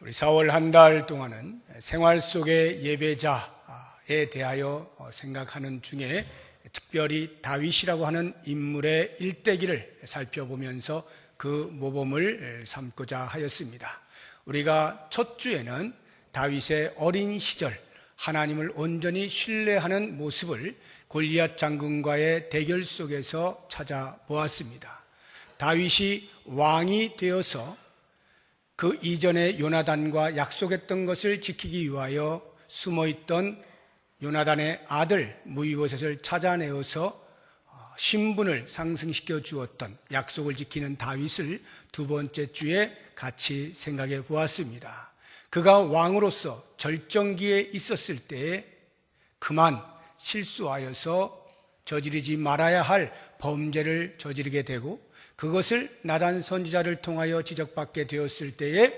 우리 4월 한 달 동안은 생활 속의 예배자에 대하여 생각하는 중에 특별히 다윗이라고 하는 인물의 일대기를 살펴보면서 그 모범을 삼고자 하였습니다. 우리가 첫 주에는 다윗의 어린 시절 하나님을 온전히 신뢰하는 모습을 골리앗 장군과의 대결 속에서 찾아보았습니다. 다윗이 왕이 되어서 그 이전에 요나단과 약속했던 것을 지키기 위하여 숨어있던 요나단의 아들 무이보셋을 찾아내어서 신분을 상승시켜 주었던 약속을 지키는 다윗을 두 번째 주에 같이 생각해 보았습니다. 그가 왕으로서 절정기에 있었을 때에 그만 실수하여서 저지르지 말아야 할 범죄를 저지르게 되고 그것을 나단 선지자를 통하여 지적받게 되었을 때에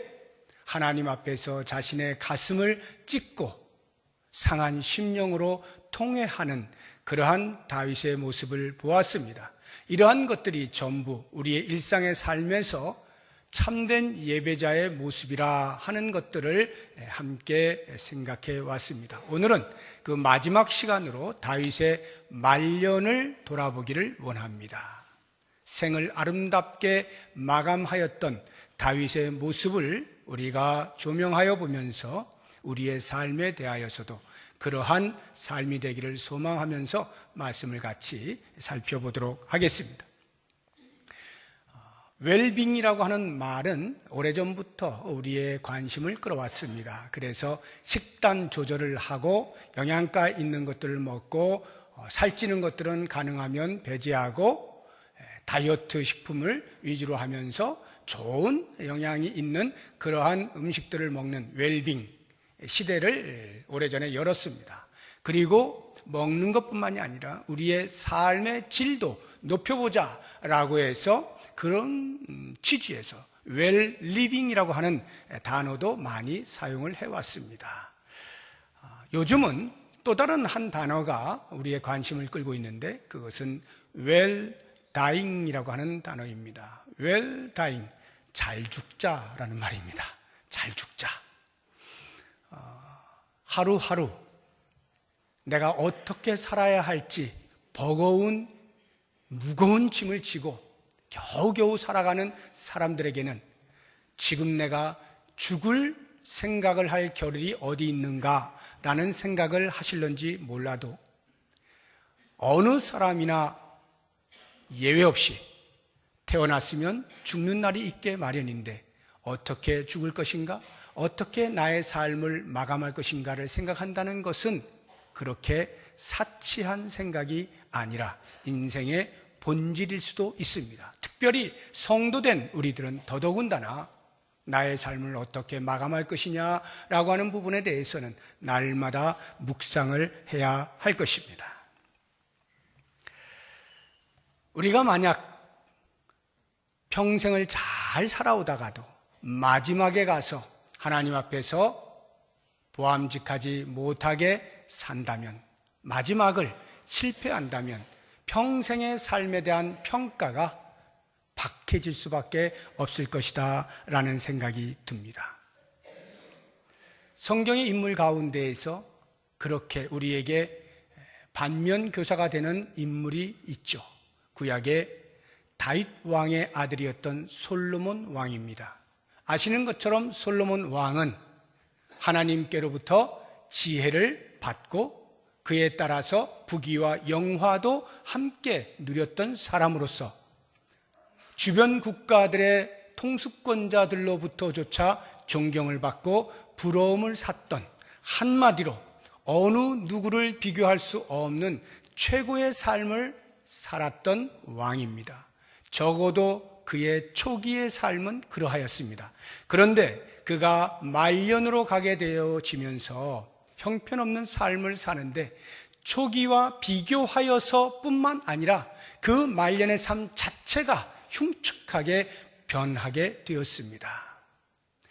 하나님 앞에서 자신의 가슴을 찢고 상한 심령으로 통회하는 그러한 다윗의 모습을 보았습니다. 이러한 것들이 전부 우리의 일상의 삶에서 참된 예배자의 모습이라 하는 것들을 함께 생각해 왔습니다. 오늘은 그 마지막 시간으로 다윗의 말년을 돌아보기를 원합니다. 생을 아름답게 마감하였던 다윗의 모습을 우리가 조명하여 보면서 우리의 삶에 대하여서도 그러한 삶이 되기를 소망하면서 말씀을 같이 살펴보도록 하겠습니다. 웰빙이라고 하는 말은 오래전부터 우리의 관심을 끌어왔습니다. 그래서 식단 조절을 하고 영양가 있는 것들을 먹고 살찌는 것들은 가능하면 배제하고 다이어트 식품을 위주로 하면서 좋은 영양이 있는 그러한 음식들을 먹는 웰빙 시대를 오래전에 열었습니다. 그리고 먹는 것뿐만이 아니라 우리의 삶의 질도 높여보자라고 해서 그런 취지에서 웰리빙이라고 하는 단어도 많이 사용을 해왔습니다. 요즘은 또 다른 한 단어가 우리의 관심을 끌고 있는데 그것은 웰다잉이라고 하는 단어입니다. 웰다잉, 잘 죽자라는 말입니다. 잘 죽자. 하루하루 내가 어떻게 살아야 할지 버거운 무거운 짐을 지고 겨우겨우 살아가는 사람들에게는 지금 내가 죽을 생각을 할 겨를이 어디 있는가라는 생각을 하실런지 몰라도 어느 사람이나 예외 없이 태어났으면 죽는 날이 있게 마련인데 어떻게 죽을 것인가? 어떻게 나의 삶을 마감할 것인가를 생각한다는 것은 그렇게 사치한 생각이 아니라 인생의 본질일 수도 있습니다. 특별히 성도된 우리들은 더더군다나 나의 삶을 어떻게 마감할 것이냐라고 하는 부분에 대해서는 날마다 묵상을 해야 할 것입니다. 우리가 만약 평생을 잘 살아오다가도 마지막에 가서 하나님 앞에서 보암직하지 못하게 산다면, 마지막을 실패한다면 평생의 삶에 대한 평가가 박해질 수밖에 없을 것이다 라는 생각이 듭니다. 성경의 인물 가운데에서 그렇게 우리에게 반면교사가 되는 인물이 있죠. 구약의 다윗 왕의 아들이었던 솔로몬 왕입니다. 아시는 것처럼 솔로몬 왕은 하나님께로부터 지혜를 받고 그에 따라서 부귀와 영화도 함께 누렸던 사람으로서 주변 국가들의 통수권자들로부터조차 존경을 받고 부러움을 샀던, 한마디로 어느 누구를 비교할 수 없는 최고의 삶을 살았던 왕입니다. 적어도 그의 초기의 삶은 그러하였습니다. 그런데 그가 말년으로 가게 되어지면서 형편없는 삶을 사는데 초기와 비교하여서 뿐만 아니라 그 말년의 삶 자체가 흉측하게 변하게 되었습니다.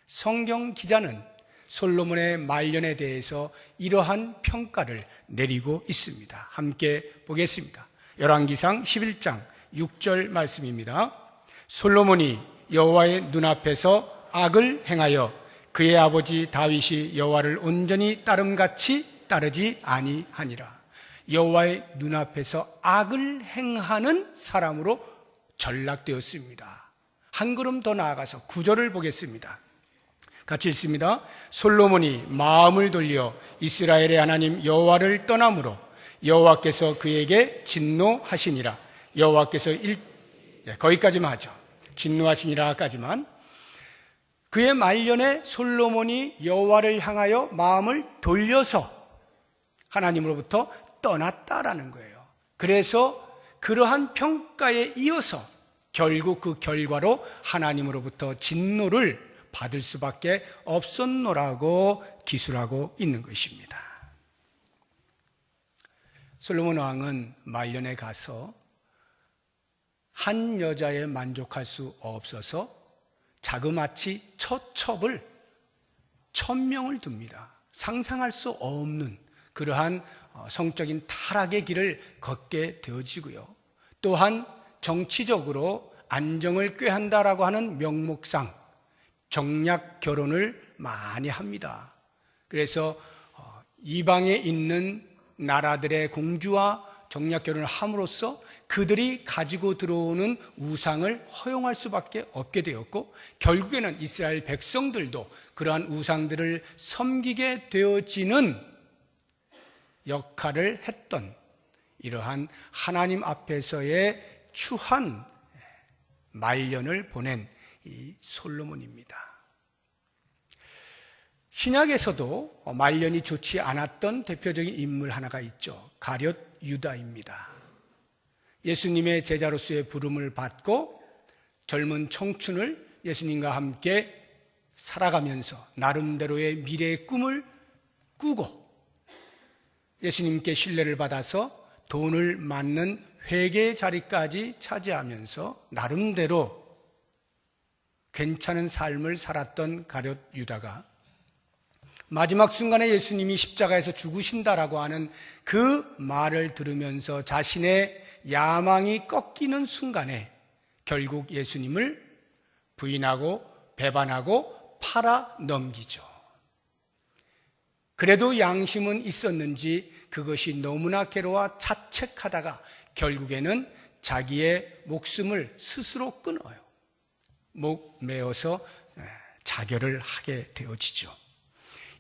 성경 기자는 솔로몬의 말년에 대해서 이러한 평가를 내리고 있습니다. 함께 보겠습니다. 열왕기상 11장 6절 말씀입니다. 솔로몬이 여호와의 눈앞에서 악을 행하여 그의 아버지 다윗이 여호와를 온전히 따름같이 따르지 아니하니라. 여호와의 눈앞에서 악을 행하는 사람으로 전락되었습니다. 한 걸음 더 나아가서 9절을 보겠습니다. 같이 읽습니다. 솔로몬이 마음을 돌려 이스라엘의 하나님 여호와를 떠남으로 여호와께서 그에게 진노하시니라. 여호와께서 거기까지만 하죠. 진노하시니라까지만. 그의 말년에 솔로몬이 여호와를 향하여 마음을 돌려서 하나님으로부터 떠났다라는 거예요. 그래서 그러한 평가에 이어서 결국 그 결과로 하나님으로부터 진노를 받을 수밖에 없었노라고 기술하고 있는 것입니다. 솔로몬 왕은 말년에 가서 한 여자에 만족할 수 없어서 자그마치 처첩을 1000명을 둡니다. 상상할 수 없는 그러한 성적인 타락의 길을 걷게 되어지고요. 또한 정치적으로 안정을 꾀한다라고 하는 명목상 정략 결혼을 많이 합니다. 그래서 이방에 있는 나라들의 공주와 정략 결혼을 함으로써 그들이 가지고 들어오는 우상을 허용할 수밖에 없게 되었고, 결국에는 이스라엘 백성들도 그러한 우상들을 섬기게 되어지는 역할을 했던 이러한 하나님 앞에서의 추한 말년을 보낸 이 솔로몬입니다. 신약에서도 말년이 좋지 않았던 대표적인 인물 하나가 있죠. 가룟 유다입니다. 예수님의 제자로서의 부름을 받고 젊은 청춘을 예수님과 함께 살아가면서 나름대로의 미래의 꿈을 꾸고 예수님께 신뢰를 받아서 돈을 맞는 회계 자리까지 차지하면서 나름대로 괜찮은 삶을 살았던 가룟 유다가 마지막 순간에 예수님이 십자가에서 죽으신다라고 하는 그 말을 들으면서 자신의 야망이 꺾이는 순간에 결국 예수님을 부인하고 배반하고 팔아 넘기죠. 그래도 양심은 있었는지 그것이 너무나 괴로워 자책하다가 결국에는 자기의 목숨을 스스로 끊어요. 목 메어서 자결을 하게 되어지죠.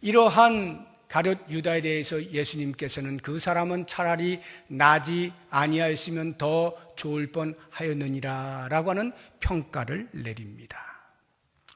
이러한 가룟 유다에 대해서 예수님께서는 그 사람은 차라리 나지 아니하였으면 더 좋을 뻔하였느니라 라고 하는 평가를 내립니다.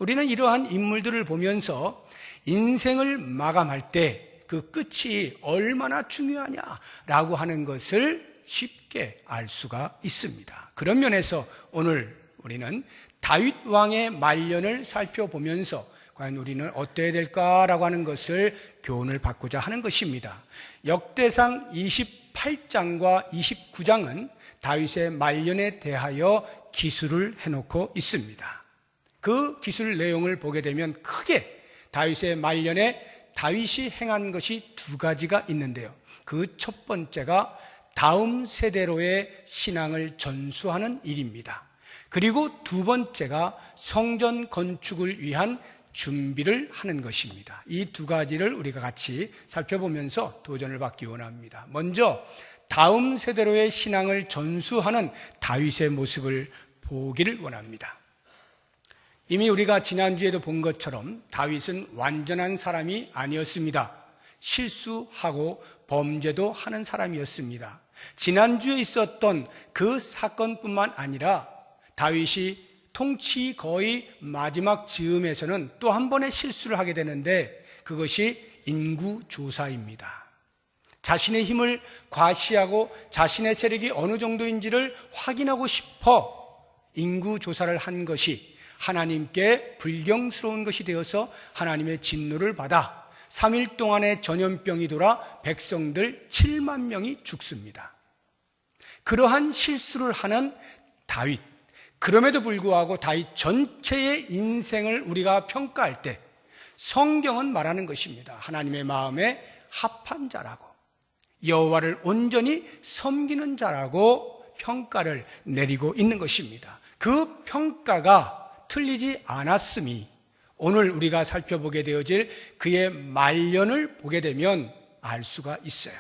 우리는 이러한 인물들을 보면서 인생을 마감할 때 그 끝이 얼마나 중요하냐라고 하는 것을 쉽게 알 수가 있습니다. 그런 면에서 오늘 우리는 다윗 왕의 말년을 살펴보면서 과연 우리는 어때야 될까라고 하는 것을 교훈을 받고자 하는 것입니다. 역대상 28장과 29장은 다윗의 말년에 대하여 기술을 해놓고 있습니다. 그 기술 내용을 보게 되면 크게 다윗의 말년에 다윗이 행한 것이 두 가지가 있는데요. 그 첫 번째가 다음 세대로의 신앙을 전수하는 일입니다. 그리고 두 번째가 성전 건축을 위한 준비를 하는 것입니다. 이 두 가지를 우리가 같이 살펴보면서 도전을 받기 원합니다. 먼저 다음 세대로의 신앙을 전수하는 다윗의 모습을 보기를 원합니다. 이미 우리가 지난주에도 본 것처럼 다윗은 완전한 사람이 아니었습니다. 실수하고 범죄도 하는 사람이었습니다. 지난주에 있었던 그 사건뿐만 아니라 다윗이 통치 거의 마지막 즈음에서는 또 한 번의 실수를 하게 되는데 그것이 인구조사입니다. 자신의 힘을 과시하고 자신의 세력이 어느 정도인지를 확인하고 싶어 인구조사를 한 것이 하나님께 불경스러운 것이 되어서 하나님의 진노를 받아 3일 동안의 전염병이 돌아 백성들 7만 명이 죽습니다. 그러한 실수를 하는 다윗, 그럼에도 불구하고 다윗 전체의 인생을 우리가 평가할 때 성경은 말하는 것입니다. 하나님의 마음에 합한 자라고, 여호와를 온전히 섬기는 자라고 평가를 내리고 있는 것입니다. 그 평가가 틀리지 않았음이 오늘 우리가 살펴보게 되어질 그의 말년을 보게 되면 알 수가 있어요.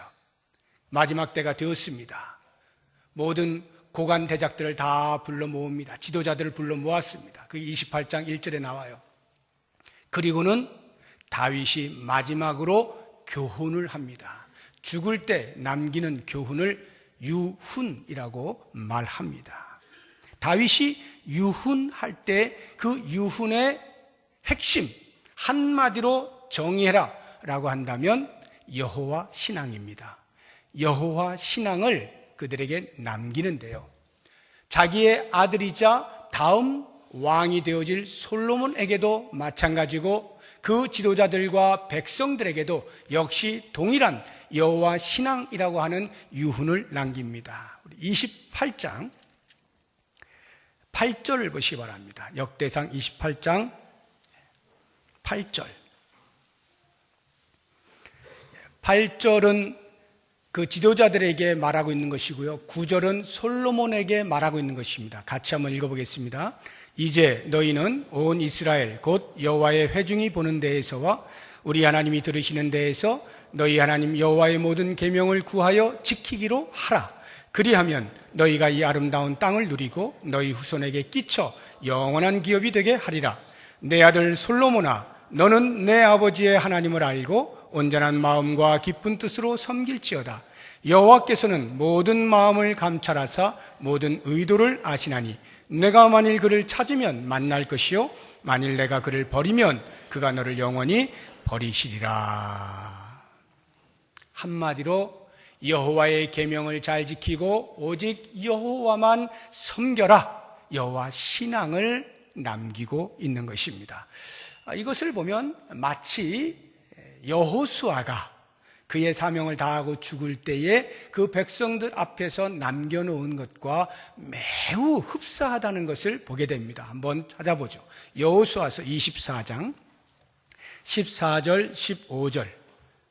마지막 때가 되었습니다. 모든 고관 대작들을 다 불러 모읍니다. 지도자들을 불러 모았습니다. 그 28장 1절에 나와요. 그리고는 다윗이 마지막으로 교훈을 합니다. 죽을 때 남기는 교훈을 유훈이라고 말합니다. 다윗이 유훈할 때 그 유훈의 핵심, 한마디로 정의해라 라고 한다면 여호와 신앙입니다. 여호와 신앙을 그들에게 남기는데요. 자기의 아들이자 다음 왕이 되어질 솔로몬에게도 마찬가지고 그 지도자들과 백성들에게도 역시 동일한 여호와 신앙이라고 하는 유훈을 남깁니다. 28장 8절을 보시기 바랍니다. 역대상 28장 8절. 8절은 그 지도자들에게 말하고 있는 것이고요. 9절은 솔로몬에게 말하고 있는 것입니다. 같이 한번 읽어보겠습니다. 이제 너희는 온 이스라엘 곧 여호와의 회중이 보는 데에서와 우리 하나님이 들으시는 데에서 너희 하나님 여호와의 모든 계명을 구하여 지키기로 하라. 그리하면 너희가 이 아름다운 땅을 누리고 너희 후손에게 끼쳐 영원한 기업이 되게 하리라. 내 아들 솔로몬아, 너는 내 아버지의 하나님을 알고 온전한 마음과 기쁜 뜻으로 섬길지어다. 여호와께서는 모든 마음을 감찰하사 모든 의도를 아시나니 내가 만일 그를 찾으면 만날 것이요 만일 내가 그를 버리면 그가 너를 영원히 버리시리라. 한마디로 여호와의 계명을 잘 지키고 오직 여호와만 섬겨라. 여호와 신앙을 남기고 있는 것입니다. 이것을 보면 마치 여호수아가 그의 사명을 다하고 죽을 때에 그 백성들 앞에서 남겨놓은 것과 매우 흡사하다는 것을 보게 됩니다. 한번 찾아보죠. 여호수아서 24장 14절 15절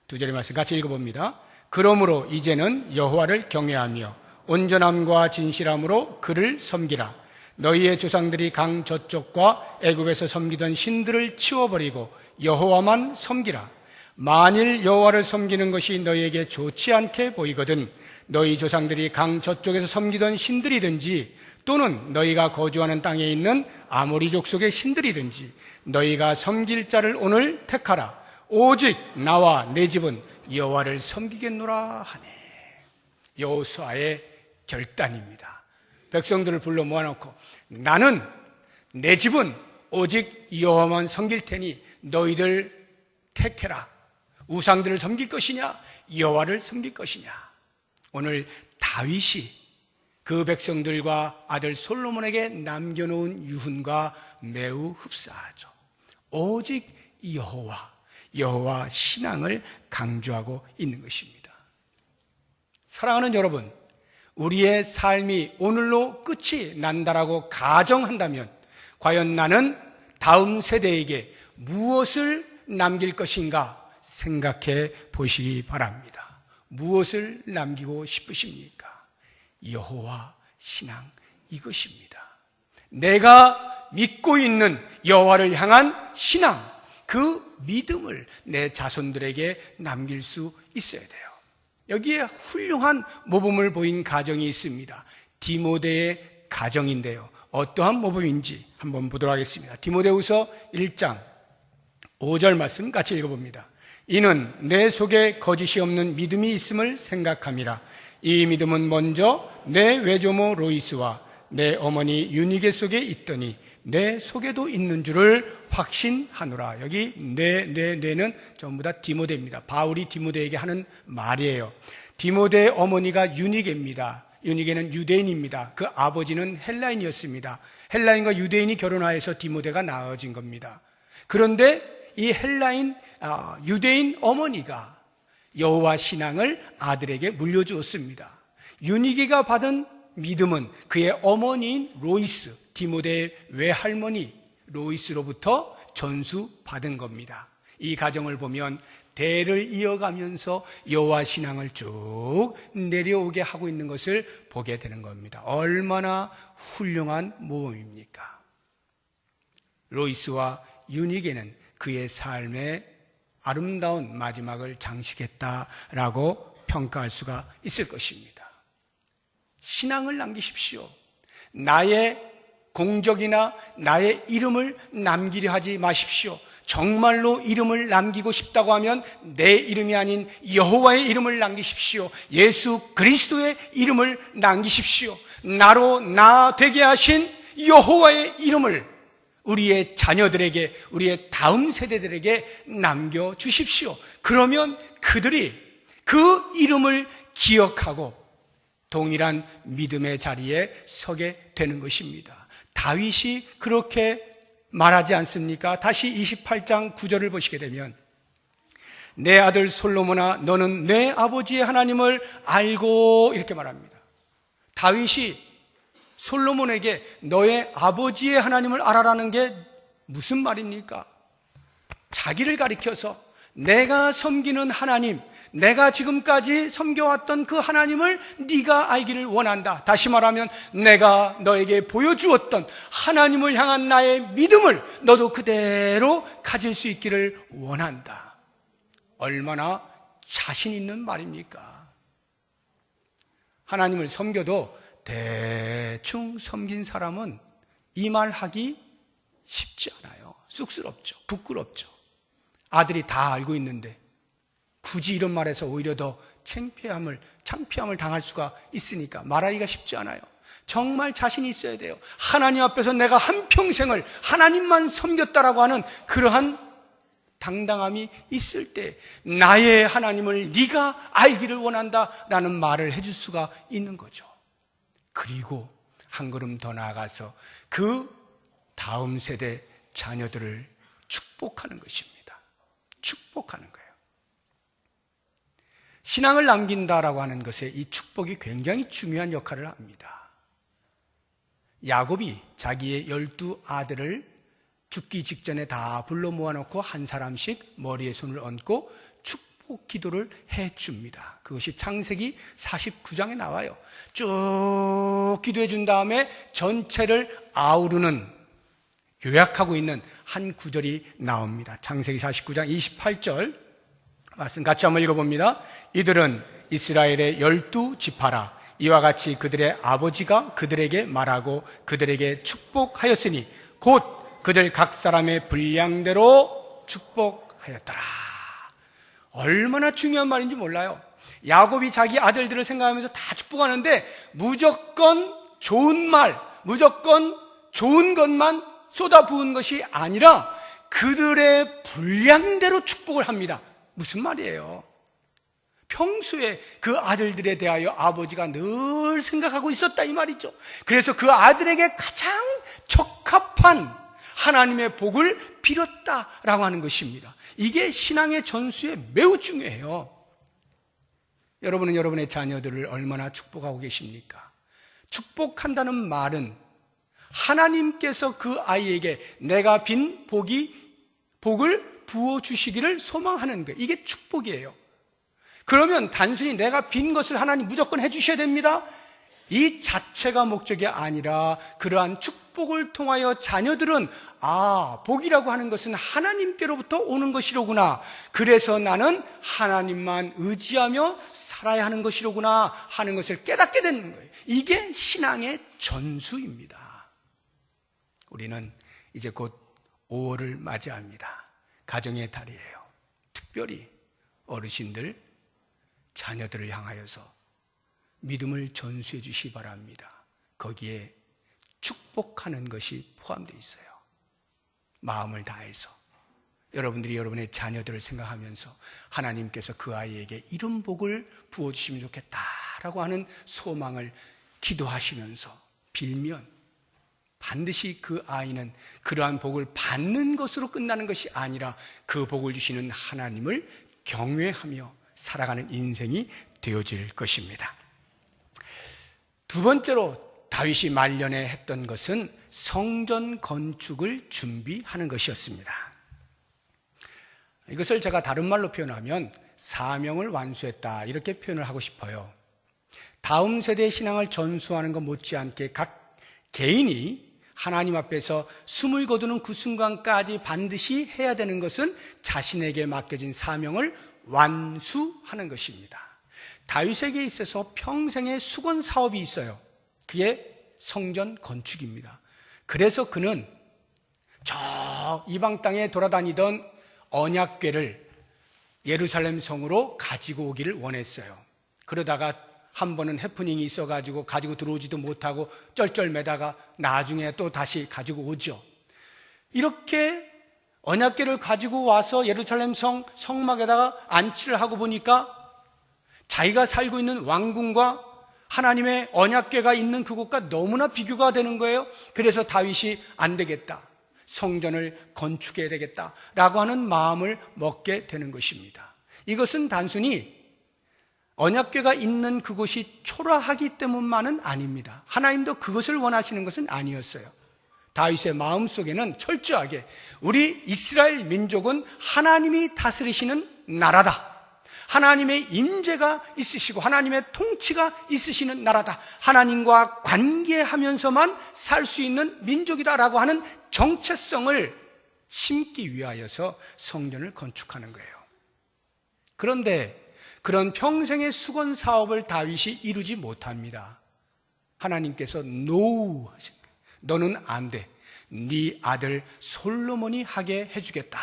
두 절의 말씀 같이 읽어봅니다. 그러므로 이제는 여호와를 경외하며 온전함과 진실함으로 그를 섬기라. 너희의 조상들이 강 저쪽과 애굽에서 섬기던 신들을 치워버리고 여호와만 섬기라. 만일 여호와를 섬기는 것이 너희에게 좋지 않게 보이거든 너희 조상들이 강 저쪽에서 섬기던 신들이든지 또는 너희가 거주하는 땅에 있는 아모리 족속의 신들이든지 너희가 섬길 자를 오늘 택하라. 오직 나와 내 집은 여호와를 섬기겠노라 하네. 여호수아의 결단입니다. 백성들을 불러 모아놓고 나는 내 집은 오직 여호와만 섬길 테니 너희들 택해라. 우상들을 섬길 것이냐 여호와를 섬길 것이냐. 오늘 다윗이 그 백성들과 아들 솔로몬에게 남겨놓은 유훈과 매우 흡사하죠. 오직 여호와 신앙을 강조하고 있는 것입니다. 사랑하는 여러분, 우리의 삶이 오늘로 끝이 난다라고 가정한다면 과연 나는 다음 세대에게 무엇을 남길 것인가 생각해 보시기 바랍니다. 무엇을 남기고 싶으십니까? 여호와 신앙 이것입니다. 내가 믿고 있는 여호와를 향한 신앙, 그 믿음을 내 자손들에게 남길 수 있어야 돼요. 여기에 훌륭한 모범을 보인 가정이 있습니다. 디모데의 가정인데요. 어떠한 모범인지 한번 보도록 하겠습니다. 디모데후서 1장 5절 말씀 같이 읽어봅니다. 이는 내 속에 거짓이 없는 믿음이 있음을 생각함이라. 이 믿음은 먼저 내 외조모 로이스와 내 어머니 유니게 속에 있더니 내 속에도 있는 줄을 확신하노라. 여기 뇌는 전부 다 디모데입니다. 바울이 디모데에게 하는 말이에요. 디모데의 어머니가 유니게입니다. 유니게는 유대인입니다. 그 아버지는 헬라인이었습니다. 헬라인과 유대인이 결혼하여서 디모데가 낳아진 겁니다. 그런데 이 헬라인 유대인 어머니가 여호와 신앙을 아들에게 물려주었습니다. 유니게가 받은 믿음은 그의 어머니인 로이스, 디모데의 외할머니 로이스로부터 전수받은 겁니다. 이 가정을 보면 대를 이어가면서 여호와 신앙을 쭉 내려오게 하고 있는 것을 보게 되는 겁니다. 얼마나 훌륭한 모범입니까? 로이스와 윤희계는 그의 삶의 아름다운 마지막을 장식했다라고 평가할 수가 있을 것입니다. 신앙을 남기십시오. 나의 공적이나 나의 이름을 남기려 하지 마십시오. 정말로 이름을 남기고 싶다고 하면 내 이름이 아닌 여호와의 이름을 남기십시오. 예수 그리스도의 이름을 남기십시오. 나로 나 되게 하신 여호와의 이름을 우리의 자녀들에게, 우리의 다음 세대들에게 남겨주십시오. 그러면 그들이 그 이름을 기억하고 동일한 믿음의 자리에 서게 되는 것입니다. 다윗이 그렇게 말하지 않습니까? 다시 28장 9절을 보시게 되면 내 아들 솔로몬아 너는 내 아버지의 하나님을 알고 이렇게 말합니다. 다윗이 솔로몬에게 너의 아버지의 하나님을 알아라는 게 무슨 말입니까? 자기를 가리켜서 내가 섬기는 하나님, 내가 지금까지 섬겨왔던 그 하나님을 네가 알기를 원한다. 다시 말하면 내가 너에게 보여주었던 하나님을 향한 나의 믿음을 너도 그대로 가질 수 있기를 원한다. 얼마나 자신 있는 말입니까? 하나님을 섬겨도 대충 섬긴 사람은 이 말 하기 쉽지 않아요. 쑥스럽죠. 부끄럽죠. 아들이 다 알고 있는데 굳이 이런 말에서 오히려 더 창피함을 당할 수가 있으니까 말하기가 쉽지 않아요. 정말 자신이 있어야 돼요. 하나님 앞에서 내가 한평생을 하나님만 섬겼다라고 하는 그러한 당당함이 있을 때 나의 하나님을 네가 알기를 원한다라는 말을 해줄 수가 있는 거죠. 그리고 한 걸음 더 나아가서 그 다음 세대 자녀들을 축복하는 것입니다. 축복하는 거예요. 신앙을 남긴다라고 하는 것에 이 축복이 굉장히 중요한 역할을 합니다. 야곱이 자기의 12아들을 죽기 직전에 다 불러 모아놓고 한 사람씩 머리에 손을 얹고 축복 기도를 해줍니다. 그것이 창세기 49장에 나와요. 쭉 기도해 준 다음에 전체를 아우르는, 요약하고 있는 한 구절이 나옵니다. 창세기 49장 28절 말씀 같이 한번 읽어봅니다. 이들은 이스라엘의 12지파라. 이와 같이 그들의 아버지가 그들에게 말하고 그들에게 축복하였으니 곧 그들 각 사람의 분량대로 축복하였더라. 얼마나 중요한 말인지 몰라요. 야곱이 자기 아들들을 생각하면서 다 축복하는데 무조건 좋은 말, 무조건 좋은 것만 쏟아부은 것이 아니라 그들의 분량대로 축복을 합니다. 무슨 말이에요? 평소에 그 아들들에 대하여 아버지가 늘 생각하고 있었다 이 말이죠. 그래서 그 아들에게 가장 적합한 하나님의 복을 빌었다라고 하는 것입니다. 이게 신앙의 전수에 매우 중요해요. 여러분은 여러분의 자녀들을 얼마나 축복하고 계십니까? 축복한다는 말은 하나님께서 그 아이에게 내가 빈 복을 부어주시기를 소망하는 거예요. 이게 축복이에요. 그러면 단순히 내가 빈 것을 하나님 무조건 해주셔야 됩니다. 이 자체가 목적이 아니라 그러한 축복을 통하여 자녀들은 복이라고 하는 것은 하나님께로부터 오는 것이로구나. 그래서 나는 하나님만 의지하며 살아야 하는 것이로구나 하는 것을 깨닫게 되는 거예요. 이게 신앙의 전수입니다. 우리는 이제 곧 5월을 맞이합니다. 가정의 달이에요. 특별히 어르신들, 자녀들을 향하여서 믿음을 전수해 주시기 바랍니다. 거기에 축복하는 것이 포함되어 있어요. 마음을 다해서 여러분들이 여러분의 자녀들을 생각하면서 하나님께서 그 아이에게 이런 복을 부어주시면 좋겠다라고 하는 소망을 기도하시면서 빌면 반드시 그 아이는 그러한 복을 받는 것으로 끝나는 것이 아니라 그 복을 주시는 하나님을 경외하며 살아가는 인생이 되어질 것입니다. 두 번째로 다윗이 말년에 했던 것은 성전 건축을 준비하는 것이었습니다. 이것을 제가 다른 말로 표현하면 사명을 완수했다 이렇게 표현을 하고 싶어요. 다음 세대의 신앙을 전수하는 것 못지않게 각 개인이 하나님 앞에서 숨을 거두는 그 순간까지 반드시 해야 되는 것은 자신에게 맡겨진 사명을 완수하는 것입니다. 다윗에게 있어서 평생의 수건 사업이 있어요. 그게 성전 건축입니다. 그래서 그는 저 이방 땅에 돌아다니던 언약궤를 예루살렘 성으로 가지고 오기를 원했어요. 그러다가 한 번은 해프닝이 있어가지고 가지고 들어오지도 못하고 쩔쩔매다가 나중에 또 다시 가지고 오죠. 이렇게 언약궤를 가지고 와서 예루살렘 성막에다가 안치를 하고 보니까 자기가 살고 있는 왕궁과 하나님의 언약궤가 있는 그곳과 너무나 비교가 되는 거예요. 그래서 다윗이 안 되겠다, 성전을 건축해야 되겠다라고 하는 마음을 먹게 되는 것입니다. 이것은 단순히 언약궤가 있는 그곳이 초라하기 때문만은 아닙니다. 하나님도 그것을 원하시는 것은 아니었어요. 다윗의 마음속에는 철저하게 우리 이스라엘 민족은 하나님이 다스리시는 나라다, 하나님의 임재가 있으시고 하나님의 통치가 있으시는 나라다, 하나님과 관계하면서만 살 수 있는 민족이다라고 하는 정체성을 심기 위하여서 성전을 건축하는 거예요. 그런데 그런 평생의 수건 사업을 다윗이 이루지 못합니다. 하나님께서 노 하신 거예요. 너는 안 돼. 네 아들 솔로몬이 하게 해주겠다.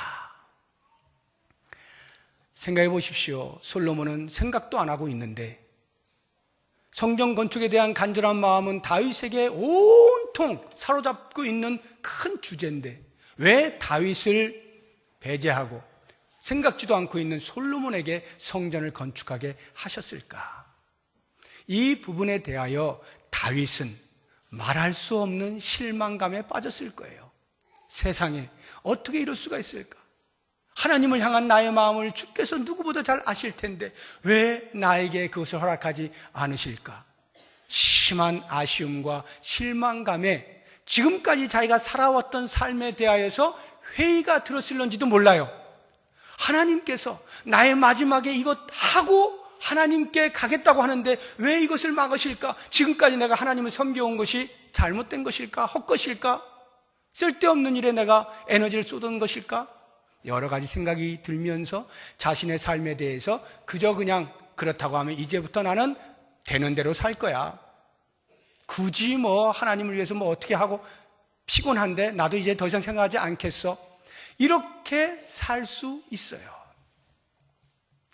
생각해 보십시오. 솔로몬은 생각도 안 하고 있는데 성전 건축에 대한 간절한 마음은 다윗에게 온통 사로잡고 있는 큰 주제인데 왜 다윗을 배제하고 생각지도 않고 있는 솔로몬에게 성전을 건축하게 하셨을까? 이 부분에 대하여 다윗은 말할 수 없는 실망감에 빠졌을 거예요. 세상에 어떻게 이럴 수가 있을까? 하나님을 향한 나의 마음을 주께서 누구보다 잘 아실 텐데 왜 나에게 그것을 허락하지 않으실까? 심한 아쉬움과 실망감에 지금까지 자기가 살아왔던 삶에 대하여서 회의가 들었을런지도 몰라요. 하나님께서 나의 마지막에 이것 하고 하나님께 가겠다고 하는데 왜 이것을 막으실까? 지금까지 내가 하나님을 섬겨온 것이 잘못된 것일까? 헛것일까? 쓸데없는 일에 내가 에너지를 쏟은 것일까? 여러 가지 생각이 들면서 자신의 삶에 대해서 그저 그냥 그렇다고 하면 이제부터 나는 되는 대로 살 거야. 굳이 하나님을 위해서 어떻게 하고 피곤한데 나도 이제 더 이상 생각하지 않겠어. 이렇게 살 수 있어요.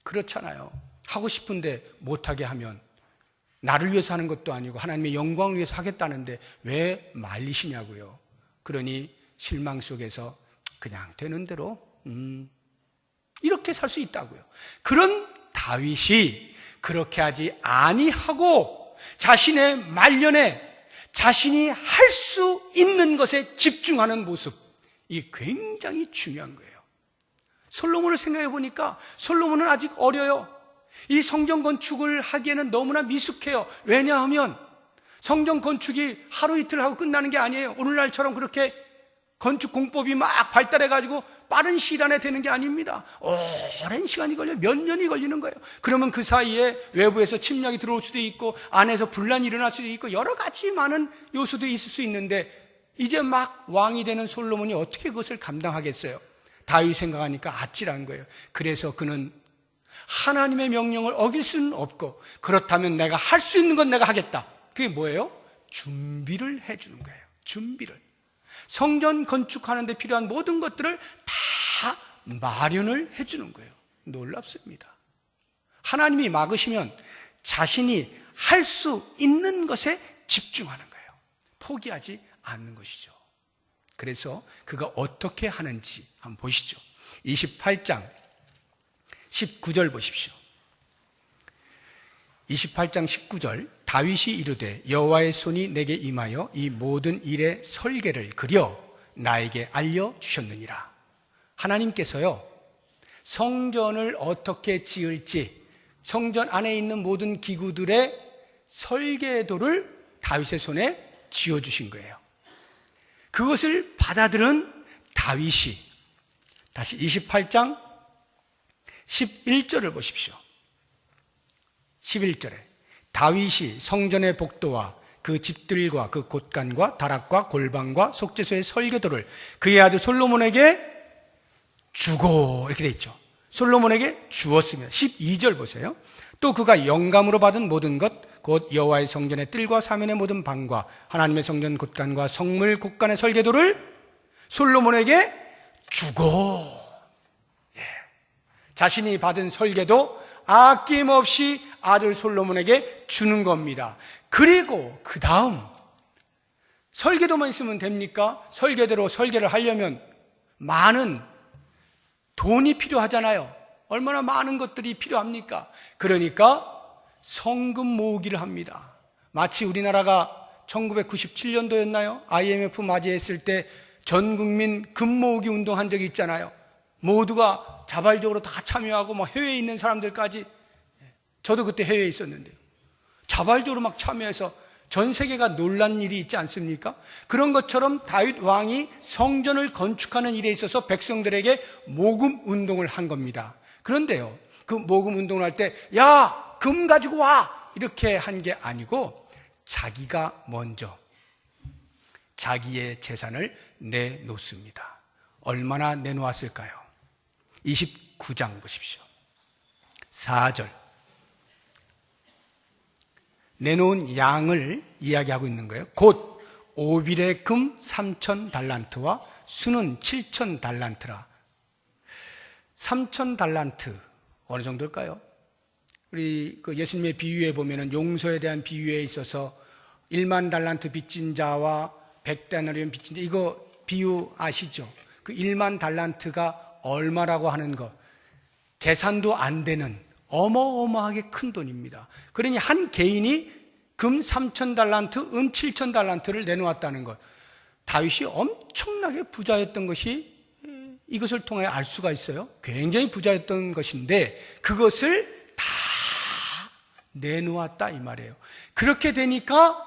그렇잖아요. 하고 싶은데 못하게 하면 나를 위해서 하는 것도 아니고 하나님의 영광을 위해서 하겠다는데 왜 말리시냐고요. 그러니 실망 속에서 그냥 되는 대로 이렇게 살 수 있다고요. 그런 다윗이 그렇게 하지 아니하고 자신의 말년에 자신이 할 수 있는 것에 집중하는 모습, 이 굉장히 중요한 거예요. 솔로몬을 생각해 보니까 솔로몬은 아직 어려요. 이 성전 건축을 하기에는 너무나 미숙해요. 왜냐하면 성전 건축이 하루 이틀 하고 끝나는 게 아니에요. 오늘날처럼 그렇게 건축 공법이 막 발달해가지고 빠른 시일 안에 되는 게 아닙니다. 오랜 시간이 걸려요. 몇 년이 걸리는 거예요. 그러면 그 사이에 외부에서 침략이 들어올 수도 있고 안에서 분란이 일어날 수도 있고 여러 가지 많은 요소도 있을 수 있는데 이제 막 왕이 되는 솔로몬이 어떻게 그것을 감당하겠어요? 다윗 생각하니까 아찔한 거예요. 그래서 그는 하나님의 명령을 어길 수는 없고 그렇다면 내가 할 수 있는 건 내가 하겠다. 그게 뭐예요? 준비를 해주는 거예요. 준비를. 성전 건축하는 데 필요한 모든 것들을 다 마련을 해주는 거예요. 놀랍습니다. 하나님이 막으시면 자신이 할 수 있는 것에 집중하는 거예요. 포기하지 않는 것이죠. 그래서 그가 어떻게 하는지 한번 보시죠. 28장 19절 보십시오. 28장 19절 다윗이 이르되 여호와의 손이 내게 임하여 이 모든 일의 설계를 그려 나에게 알려주셨느니라. 하나님께서요 성전을 어떻게 지을지 성전 안에 있는 모든 기구들의 설계도를 다윗의 손에 쥐어주신 거예요. 그것을 받아들은 다윗이 다시 28장 11절을 보십시오. 11절에 다윗이 성전의 복도와 그 집들과 그 곳간과 다락과 골방과 속죄소의 설계도를 그의 아들 솔로몬에게 주고, 이렇게 돼 있죠. 솔로몬에게 주었습니다. 12절 보세요. 또 그가 영감으로 받은 모든 것, 곧 여호와의 성전의 뜰과 사면의 모든 방과 하나님의 성전 곳간과 성물 곳간의 설계도를 솔로몬에게 주고, 자신이 받은 설계도 아낌없이 아들 솔로몬에게 주는 겁니다. 그리고 그 다음 설계도만 있으면 됩니까? 설계대로 설계를 하려면 많은 돈이 필요하잖아요. 얼마나 많은 것들이 필요합니까? 그러니까 성금 모으기를 합니다. 마치 우리나라가 1997년도였나요? IMF 맞이했을 때 전 국민 금 모으기 운동한 적이 있잖아요. 모두가 자발적으로 다 참여하고 막 해외에 있는 사람들까지, 저도 그때 해외에 있었는데요. 자발적으로 막 참여해서 전 세계가 놀란 일이 있지 않습니까? 그런 것처럼 다윗 왕이 성전을 건축하는 일에 있어서 백성들에게 모금 운동을 한 겁니다. 그런데요, 그 모금 운동을 할 때 야, 금 가지고 와! 이렇게 한 게 아니고 자기가 먼저 자기의 재산을 내놓습니다. 얼마나 내놓았을까요? 29장 보십시오. 4절. 내놓은 양을 이야기하고 있는 거예요. 곧 오빌의 금 3,000달란트와 수는 7,000달란트라. 3,000달란트 어느 정도일까요? 우리 그 예수님의 비유에 보면은 용서에 대한 비유에 있어서 1만 달란트 빚진 자와 100데나리온 빚진 자, 이거 비유 아시죠? 그 1만 달란트가 얼마라고 하는 거 계산도 안 되는 어마어마하게 큰 돈입니다. 그러니 한 개인이 금 3,000달란트, 은 7,000달란트를 내놓았다는 것. 다윗이 엄청나게 부자였던 것이 이것을 통해 알 수가 있어요. 굉장히 부자였던 것인데 그것을 다 내놓았다 이 말이에요. 그렇게 되니까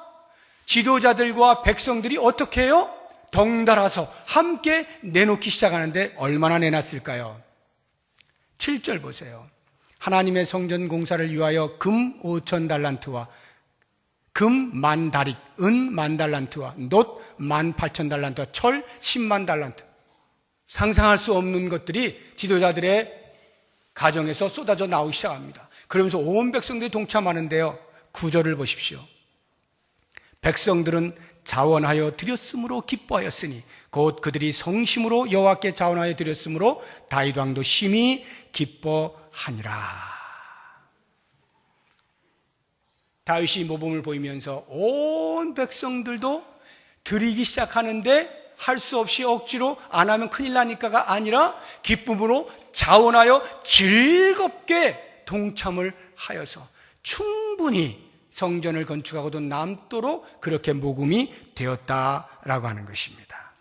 지도자들과 백성들이 어떻게 해요? 덩달아서 함께 내놓기 시작하는데 얼마나 내놨을까요? 7절 보세요. 하나님의 성전 공사를 위하여 금 5,000달란트와 금 10,000다릭, 은 10,000달란트와 놋 18,000달란트와 철 100,000달란트. 상상할 수 없는 것들이 지도자들의 가정에서 쏟아져 나오기 시작합니다. 그러면서 온 백성들이 동참하는데요. 9절을 보십시오. 백성들은 자원하여 드렸으므로 기뻐하였으니 곧 그들이 성심으로 여호와께 자원하여 드렸으므로 다윗 왕도 심히 기뻐하니라. 다윗이 모범을 보이면서 온 백성들도 드리기 시작하는데 할 수 없이 억지로 안 하면 큰일 나니까가 아니라 기쁨으로 자원하여 즐겁게 동참을 하여서 충분히 성전을 건축하고도 남도록 그렇게 모금이 되었다라고 하는 것입니다.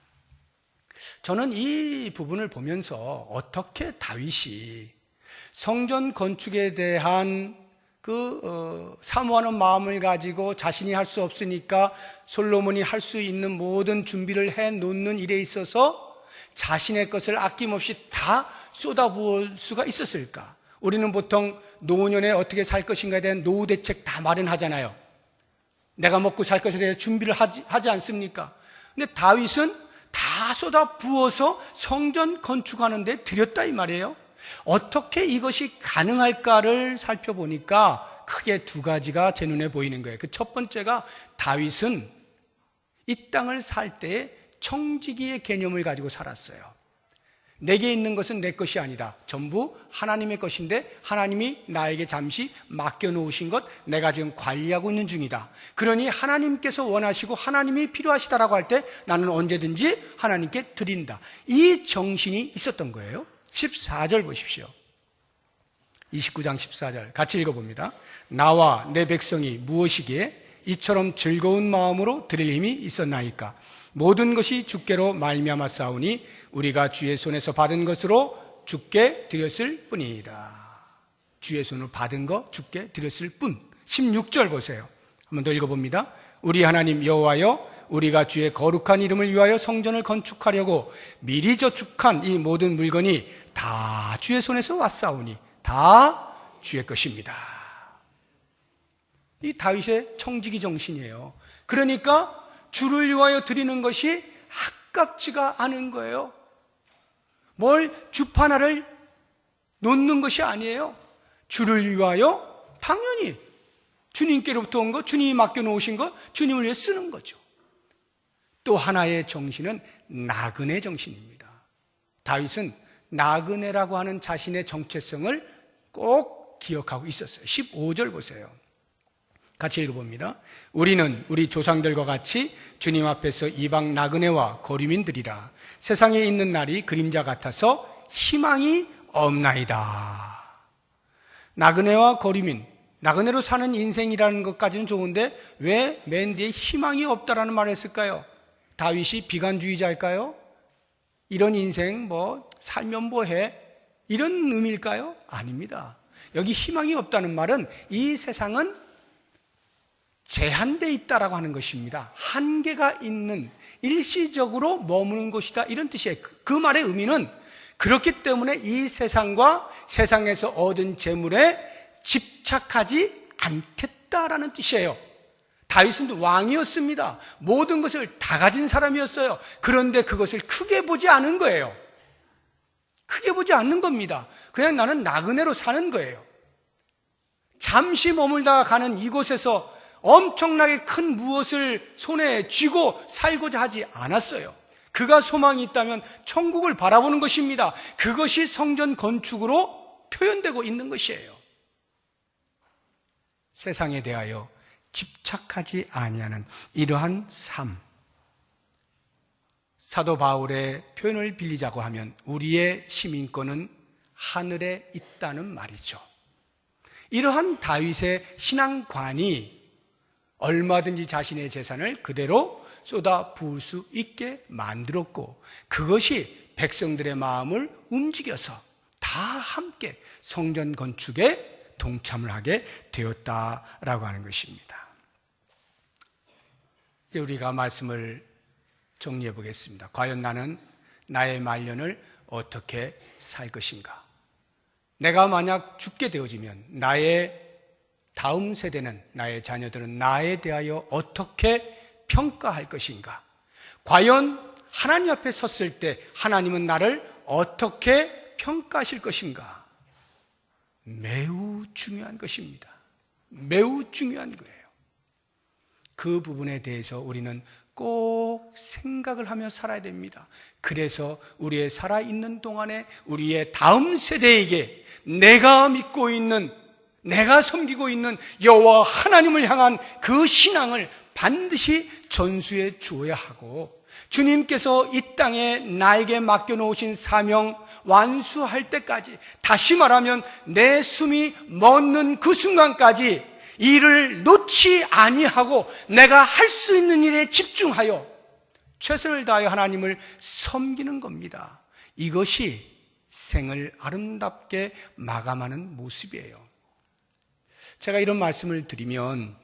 저는 이 부분을 보면서 어떻게 다윗이 성전 건축에 대한 사모하는 마음을 가지고 자신이 할 수 없으니까 솔로몬이 할 수 있는 모든 준비를 해 놓는 일에 있어서 자신의 것을 아낌없이 다 쏟아부을 수가 있었을까? 우리는 보통 노년에 어떻게 살 것인가에 대한 노후 대책 다 마련하잖아요. 내가 먹고 살 것에 대해 준비를 하지 않습니까? 근데 다윗은 다 쏟아 부어서 성전 건축하는 데 들였다 이 말이에요. 어떻게 이것이 가능할까를 살펴보니까 크게 두 가지가 제 눈에 보이는 거예요. 그 첫 번째가 다윗은 이 땅을 살 때에 청지기의 개념을 가지고 살았어요. 내게 있는 것은 내 것이 아니다. 전부 하나님의 것인데 하나님이 나에게 잠시 맡겨놓으신 것 내가 지금 관리하고 있는 중이다. 그러니 하나님께서 원하시고 하나님이 필요하시다라고 할 때 나는 언제든지 하나님께 드린다. 이 정신이 있었던 거예요. 14절 보십시오. 29장 14절 같이 읽어봅니다. 나와 내 백성이 무엇이기에 이처럼 즐거운 마음으로 드릴 힘이 있었나이까. 모든 것이 주께로 말미암아 싸우니 우리가 주의 손에서 받은 것으로 주께 드렸을 뿐이다. 주의 손으로 받은 거 주께 드렸을 뿐. 16절 보세요. 한번 더 읽어봅니다. 우리 하나님 여호와여, 우리가 주의 거룩한 이름을 위하여 성전을 건축하려고 미리 저축한 이 모든 물건이 다 주의 손에서 왔사오니 다 주의 것입니다. 이 다윗의 청지기 정신이에요. 그러니까 주를 위하여 드리는 것이 아깝지가 않은 거예요. 뭘 주판 하나를 놓는 것이 아니에요. 주를 위하여 당연히 주님께로부터 온 것, 주님이 맡겨놓으신 것, 주님을 위해 쓰는 거죠. 또 하나의 정신은 나그네 정신입니다. 다윗은 나그네라고 하는 자신의 정체성을 꼭 기억하고 있었어요. 15절 보세요. 같이 읽어봅니다. 우리는 우리 조상들과 같이 주님 앞에서 이방 나그네와 거류민들이라. 세상에 있는 날이 그림자 같아서 희망이 없나이다. 나그네와 거류민, 나그네로 사는 인생이라는 것까지는 좋은데 왜 맨 뒤에 희망이 없다라는 말을 했을까요? 다윗이 비관주의자일까요? 이런 인생 살면 뭐해? 이런 의미일까요? 아닙니다. 여기 희망이 없다는 말은 이 세상은 제한되어 있다라고 하는 것입니다. 한계가 있는, 일시적으로 머무는 것이다, 이런 뜻이에요. 그 말의 의미는 그렇기 때문에 이 세상과 세상에서 얻은 재물에 집착하지 않겠다라는 뜻이에요. 다윗은 왕이었습니다. 모든 것을 다 가진 사람이었어요. 그런데 그것을 크게 보지 않은 거예요. 크게 보지 않는 겁니다. 그냥 나는 나그네로 사는 거예요. 잠시 머물다가 가는 이곳에서 엄청나게 큰 무엇을 손에 쥐고 살고자 하지 않았어요. 그가 소망이 있다면 천국을 바라보는 것입니다. 그것이 성전 건축으로 표현되고 있는 것이에요. 세상에 대하여 집착하지 아니하는 이러한 삶. 사도 바울의 표현을 빌리자고 하면 우리의 시민권은 하늘에 있다는 말이죠. 이러한 다윗의 신앙관이 얼마든지 자신의 재산을 그대로 쏟아 부을 수 있게 만들었고, 그것이 백성들의 마음을 움직여서 다 함께 성전 건축에 동참을 하게 되었다라고 하는 것입니다. 이제 우리가 말씀을 정리해 보겠습니다. 과연 나는 나의 말년을 어떻게 살 것인가? 내가 만약 죽게 되어지면 나의 다음 세대는, 나의 자녀들은 나에 대하여 어떻게 평가할 것인가? 과연 하나님 앞에 섰을 때 하나님은 나를 어떻게 평가하실 것인가? 매우 중요한 것입니다. 매우 중요한 거예요. 그 부분에 대해서 우리는 꼭 생각을 하며 살아야 됩니다. 그래서 우리의 살아있는 동안에 우리의 다음 세대에게 내가 믿고 있는, 내가 섬기고 있는 여호와 하나님을 향한 그 신앙을 반드시 전수해 주어야 하고, 주님께서 이 땅에 나에게 맡겨놓으신 사명 완수할 때까지, 다시 말하면 내 숨이 멎는 그 순간까지 일을 놓지 아니하고 내가 할 수 있는 일에 집중하여 최선을 다하여 하나님을 섬기는 겁니다. 이것이 생을 아름답게 마감하는 모습이에요. 제가 이런 말씀을 드리면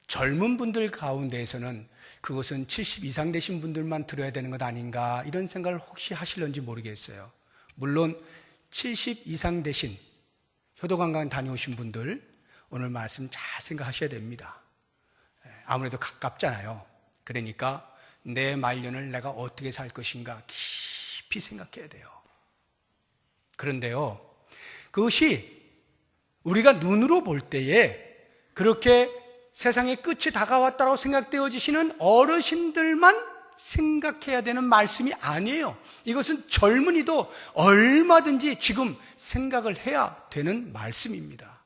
젊은 분들 가운데에서는 그것은 70 이상 되신 분들만 들어야 되는 것 아닌가, 이런 생각을 혹시 하실런지 모르겠어요. 물론 70 이상 되신 효도관광 다녀오신 분들 오늘 말씀 잘 생각하셔야 됩니다. 아무래도 가깝잖아요. 그러니까 내 말년을 내가 어떻게 살 것인가 깊이 생각해야 돼요. 그런데요, 그것이 우리가 눈으로 볼 때에 그렇게 세상의 끝이 다가왔다고 생각되어지시는 어르신들만 생각해야 되는 말씀이 아니에요. 이것은 젊은이도 얼마든지 지금 생각을 해야 되는 말씀입니다.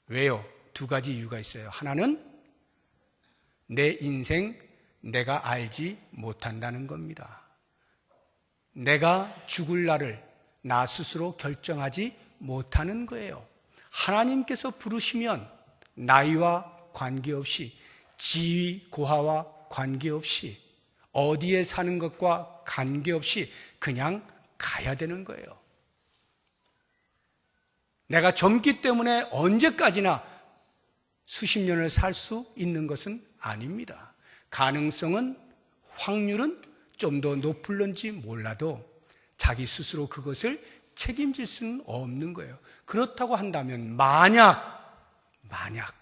왜요? 두 가지 이유가 있어요. 하나는 내 인생 내가 알지 못한다는 겁니다. 내가 죽을 날을 나 스스로 결정하지 못하는 거예요. 하나님께서 부르시면 나이와 관계없이, 지위 고하와 관계없이, 어디에 사는 것과 관계없이 그냥 가야 되는 거예요. 내가 젊기 때문에 언제까지나 수십 년을 살 수 있는 것은 아닙니다. 가능성은, 확률은 좀 더 높을런지 몰라도 자기 스스로 그것을 책임질 수는 없는 거예요. 그렇다고 한다면 만약 만약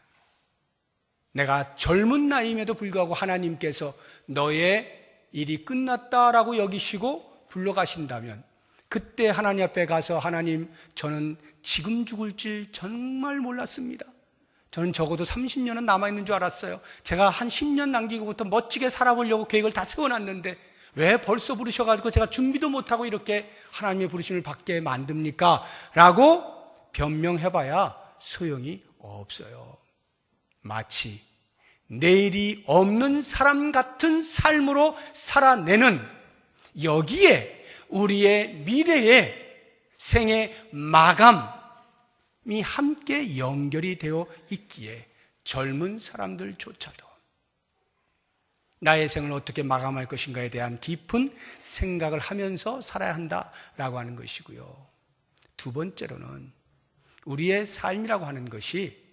내가 젊은 나이임에도 불구하고 하나님께서 너의 일이 끝났다라고 여기시고 불러가신다면 그때 하나님 앞에 가서 하나님, 저는 지금 죽을 줄 정말 몰랐습니다. 저는 적어도 30년은 남아있는 줄 알았어요. 제가 한 10년 남기고부터 멋지게 살아보려고 계획을 다 세워놨는데 왜 벌써 부르셔가지고 제가 준비도 못하고 이렇게 하나님의 부르심을 받게 만듭니까? 라고 변명해봐야 소용이 없어요. 마치 내일이 없는 사람 같은 삶으로 살아내는 여기에 우리의 미래의 생의 마감이 함께 연결이 되어 있기에 젊은 사람들조차도 나의 생을 어떻게 마감할 것인가에 대한 깊은 생각을 하면서 살아야 한다라고 하는 것이고요. 두 번째로는 우리의 삶이라고 하는 것이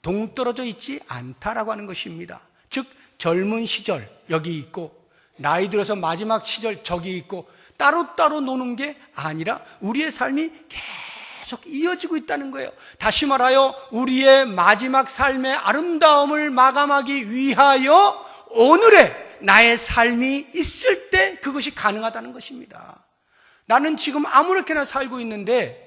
동떨어져 있지 않다라고 하는 것입니다. 즉 젊은 시절 여기 있고 나이 들어서 마지막 시절 저기 있고 따로따로 노는 게 아니라 우리의 삶이 계속 이어지고 있다는 거예요. 다시 말하여 우리의 마지막 삶의 아름다움을 마감하기 위하여 오늘의 나의 삶이 있을 때 그것이 가능하다는 것입니다. 나는 지금 아무렇게나 살고 있는데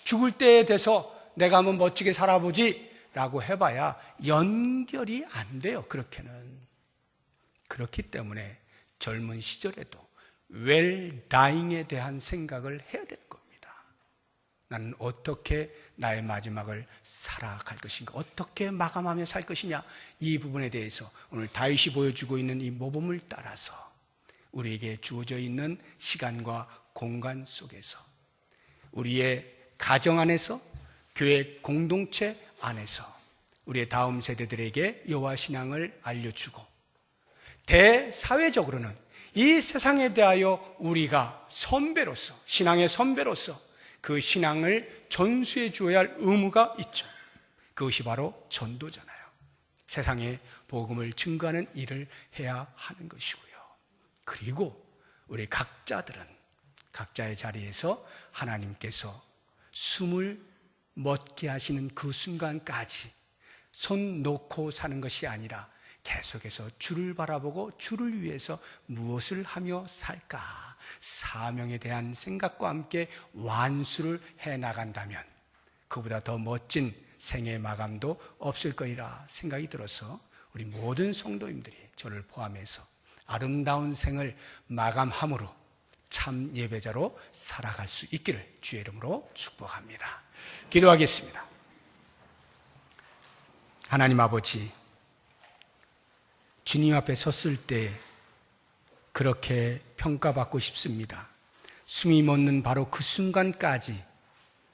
죽을 때에 돼서 내가 한번 멋지게 살아보지 라고 해봐야 연결이 안 돼요. 그렇게는. 그렇기 때문에 젊은 시절에도 웰 다잉에 대한 생각을 해야 되는 겁니다. 나는 어떻게 나의 마지막을 살아갈 것인가, 어떻게 마감하며 살 것이냐, 이 부분에 대해서 오늘 다윗이 보여주고 있는 이 모범을 따라서 우리에게 주어져 있는 시간과 공간 속에서 우리의 가정 안에서, 교회 공동체 안에서 우리의 다음 세대들에게 여호와 신앙을 알려주고, 대사회적으로는 이 세상에 대하여 우리가 선배로서, 신앙의 선배로서 그 신앙을 전수해 주어야 할 의무가 있죠. 그것이 바로 전도잖아요. 세상에 복음을 증거하는 일을 해야 하는 것이고요. 그리고 우리 각자들은 각자의 자리에서 하나님께서 숨을 멎게 하시는 그 순간까지 손 놓고 사는 것이 아니라 계속해서 주를 바라보고 주를 위해서 무엇을 하며 살까, 사명에 대한 생각과 함께 완수를 해나간다면 그보다 더 멋진 생의 마감도 없을 거리라 생각이 들어서 우리 모든 성도님들이 저를 포함해서 아름다운 생을 마감함으로 참 예배자로 살아갈 수 있기를 주의 이름으로 축복합니다. 기도하겠습니다. 하나님 아버지, 주님 앞에 섰을 때 그렇게 평가받고 싶습니다. 숨이 멎는 바로 그 순간까지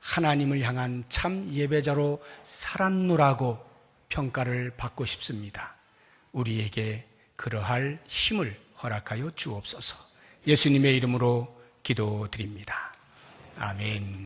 하나님을 향한 참 예배자로 살았노라고 평가를 받고 싶습니다. 우리에게 그러할 힘을 허락하여 주옵소서. 예수님의 이름으로 기도드립니다. 아멘.